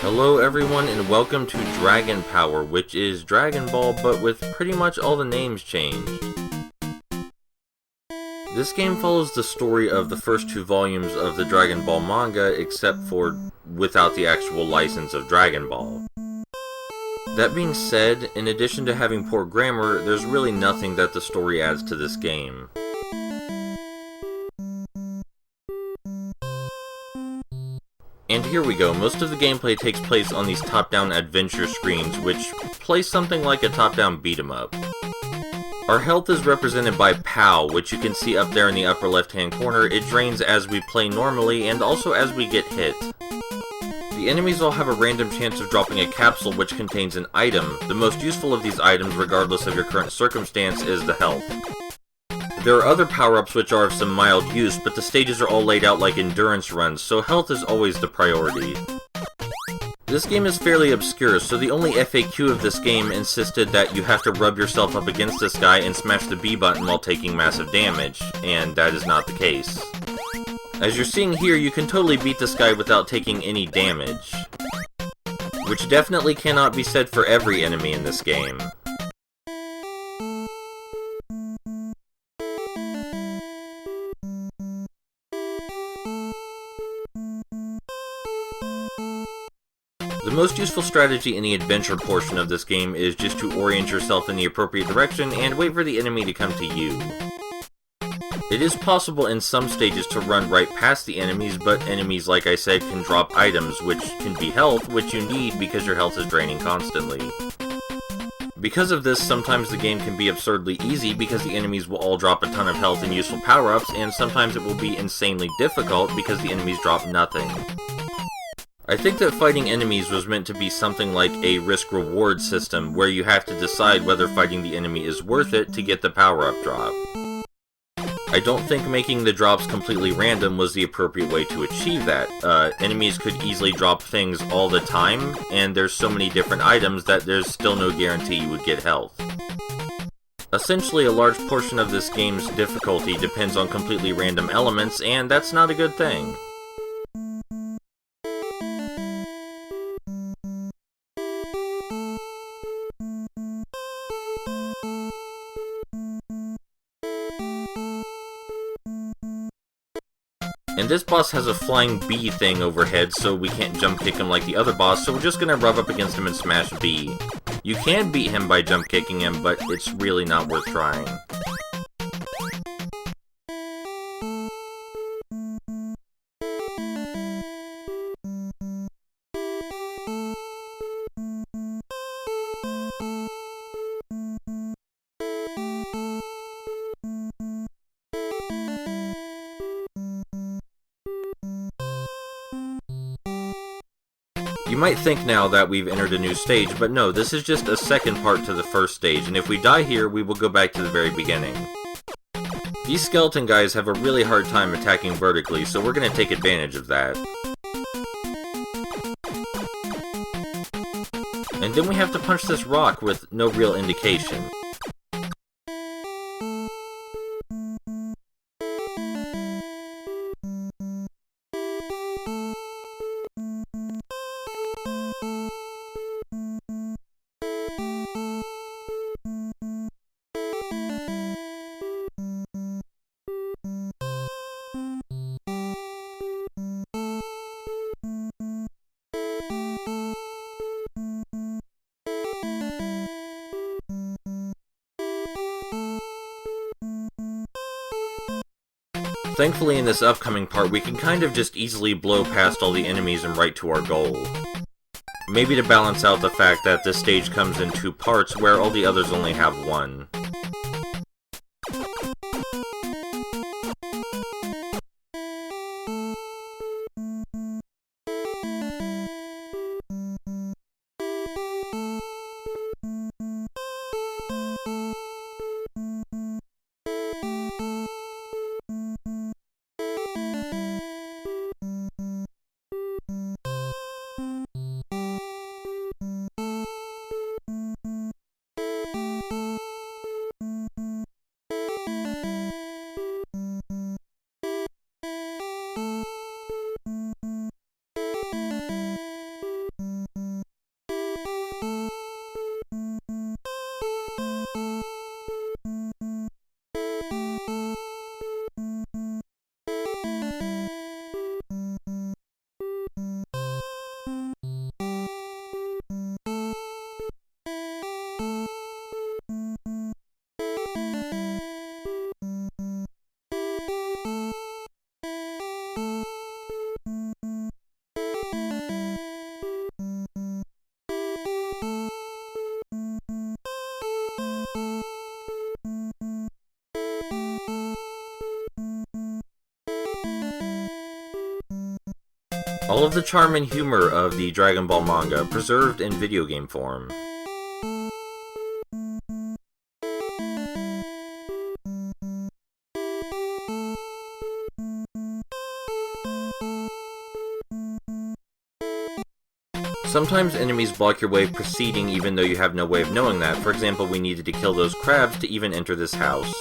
Hello everyone and welcome to Dragon Power, which is Dragon Ball but with pretty much all the names changed. This game follows the story of the first two volumes of the Dragon Ball manga except for without the actual license of Dragon Ball. That being said, in addition to having poor grammar, there's really nothing that the story adds to this game. And here we go, most of the gameplay takes place on these top-down adventure screens, which play something like a top-down beat-em-up. Our health is represented by POW, which you can see up there in the upper left-hand corner. It drains as we play normally, and also as we get hit. The enemies all have a random chance of dropping a capsule which contains an item. The most useful of these items, regardless of your current circumstance, is the health. There are other power-ups which are of some mild use, but the stages are all laid out like endurance runs, so health is always the priority. This game is fairly obscure, so the only FAQ of this game insisted that you have to rub yourself up against this guy and smash the B button while taking massive damage, and that is not the case. As you're seeing here, you can totally beat this guy without taking any damage, which definitely cannot be said for every enemy in this game. The most useful strategy in the adventure portion of this game is just to orient yourself in the appropriate direction and wait for the enemy to come to you. It is possible in some stages to run right past the enemies, but enemies, like I said, can drop items, which can be health, which you need because your health is draining constantly. Because of this, sometimes the game can be absurdly easy because the enemies will all drop a ton of health and useful power-ups, and sometimes it will be insanely difficult because the enemies drop nothing. I think that fighting enemies was meant to be something like a risk-reward system, where you have to decide whether fighting the enemy is worth it to get the power-up drop. I don't think making the drops completely random was the appropriate way to achieve that. Enemies could easily drop things all the time, and there's so many different items that there's still no guarantee you would get health. Essentially, a large portion of this game's difficulty depends on completely random elements, and that's not a good thing. And this boss has a flying B thing overhead, so we can't jump kick him like the other boss, so we're just gonna rub up against him and smash B. You can beat him by jump kicking him, but it's really not worth trying. You might think now that we've entered a new stage, but no, this is just a second part to the first stage, and if we die here, we will go back to the very beginning. These skeleton guys have a really hard time attacking vertically, so we're gonna take advantage of that. And then we have to punch this rock with no real indication. Thankfully in this upcoming part, we can kind of just easily blow past all the enemies and right to our goal. Maybe to balance out the fact that this stage comes in two parts where all the others only have one. All of the charm and humor of the Dragon Ball manga preserved in video game form. Sometimes enemies block your way of proceeding even though you have no way of knowing that. For example, we needed to kill those crabs to even enter this house.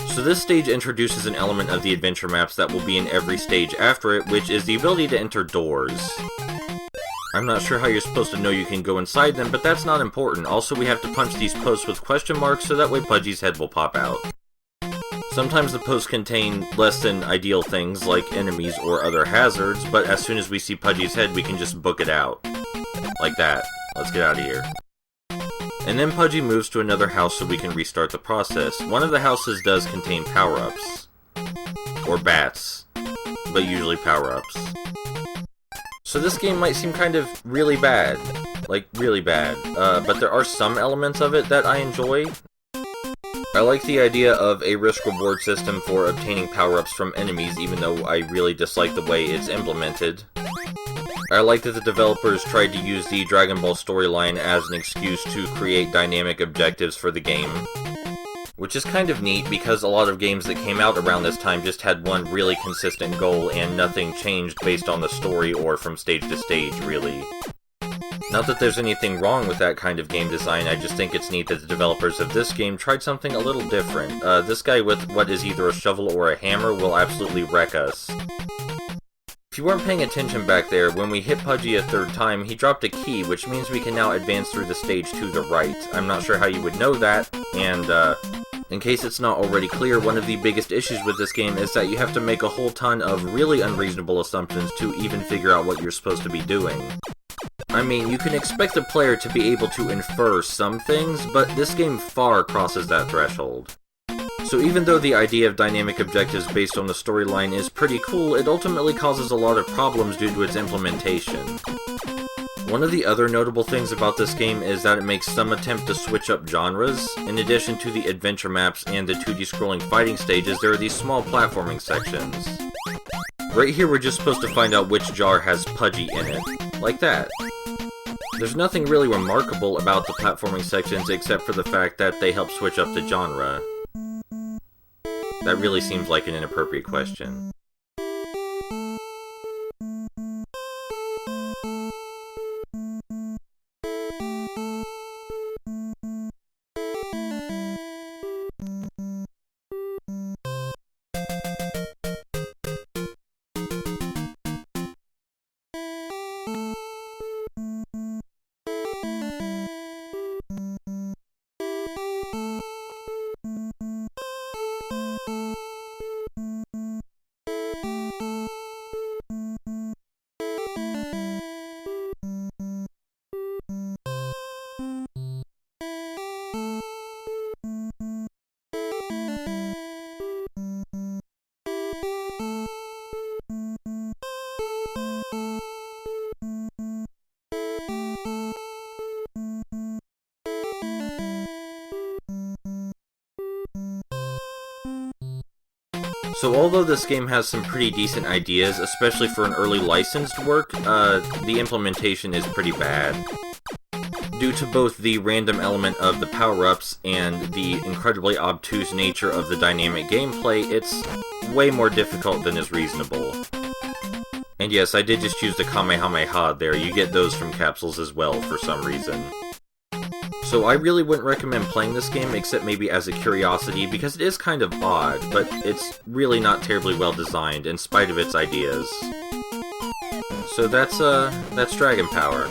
So this stage introduces an element of the adventure maps that will be in every stage after it, which is the ability to enter doors. I'm not sure how you're supposed to know you can go inside them, but that's not important. Also, we have to punch these posts with question marks so that way Pudgy's head will pop out. Sometimes the posts contain less than ideal things like enemies or other hazards, but as soon as we see Pudgy's head, we can just book it out. Like that. Let's get out of here. And then Pudgy moves to another house so we can restart the process. One of the houses does contain power-ups. Or bats. But usually power-ups. So this game might seem kind of really bad. Like, really bad. But there are some elements of it that I enjoy. I like the idea of a risk-reward system for obtaining power-ups from enemies, even though I really dislike the way it's implemented. I like that the developers tried to use the Dragon Ball storyline as an excuse to create dynamic objectives for the game. Which is kind of neat, because a lot of games that came out around this time just had one really consistent goal and nothing changed based on the story or from stage to stage, really. Not that there's anything wrong with that kind of game design, I just think it's neat that the developers of this game tried something a little different. This guy with what is either a shovel or a hammer will absolutely wreck us. If you weren't paying attention back there, when we hit Pudgy a third time, he dropped a key, which means we can now advance through the stage to the right. I'm not sure how you would know that, and in case it's not already clear, one of the biggest issues with this game is that you have to make a whole ton of really unreasonable assumptions to even figure out what you're supposed to be doing. I mean, you can expect the player to be able to infer some things, but this game far crosses that threshold. So even though the idea of dynamic objectives based on the storyline is pretty cool, it ultimately causes a lot of problems due to its implementation. One of the other notable things about this game is that it makes some attempt to switch up genres. In addition to the adventure maps and the 2D scrolling fighting stages, there are these small platforming sections. Right here we're just supposed to find out which jar has Pudgy in it. Like that. There's nothing really remarkable about the platforming sections except for the fact that they help switch up the genre. That really seems like an inappropriate question. So although this game has some pretty decent ideas, especially for an early licensed work, the implementation is pretty bad. Due to both the random element of the power-ups and the incredibly obtuse nature of the dynamic gameplay, it's way more difficult than is reasonable. And yes, I did just choose the Kamehameha there, you get those from capsules as well for some reason. So I really wouldn't recommend playing this game except maybe as a curiosity, because it is kind of odd, but it's really not terribly well designed in spite of its ideas. So that's Dragon Power.